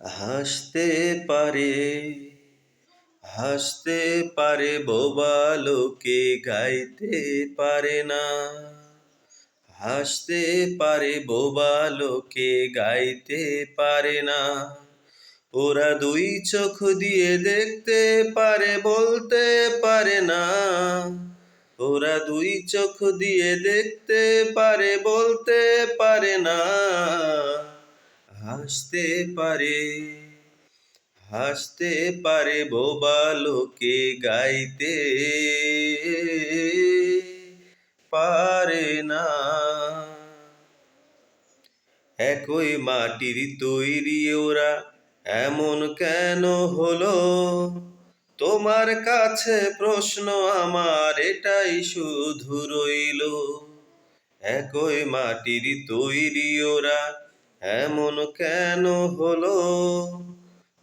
হাসতে পারে, হাসতে পারে বোবা লোকে গাইতে পারে না। হাসতে পারে বোবা লোকে গাইতে পারে না। ওরা দুই চোখ দিয়ে দেখতে পারে বলতে পারে না। ওরা দুই চোখ দিয়ে দেখতে পারে বলতে পারে না। হাসতে পারে, হাসতে পারে বোবা লোকে গাইতে পারে না। একই মাটির তৈরি ওরা এমন কেন হলো? তোমার কাছে প্রশ্ন আমার এটাই শুধু রইল। একই মাটির তৈরি ওরা এমন কেন হলো?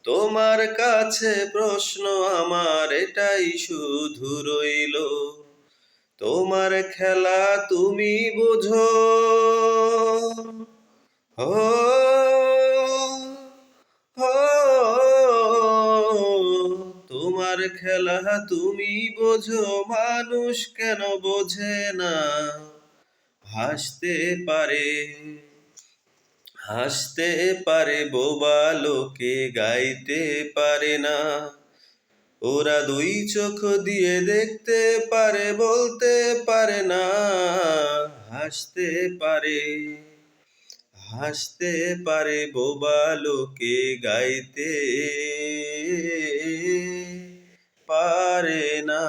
তোমার কাছে প্রশ্ন আমার এটাই শুধু রইল। তোমার খেলা তুমি বোঝো, ও ও তোমার খেলা তুমি বোঝো, মানুষ কেন বোঝে না? হাসতে পারে, হাসতে পারে বোবা লোকে গাইতে পারে না। ওরা দুই চোখ দিয়ে দেখতে পারে বলতে পারে না। হাসতে পারে, হাসতে পারে বোবা লোকে গাইতে পারে না।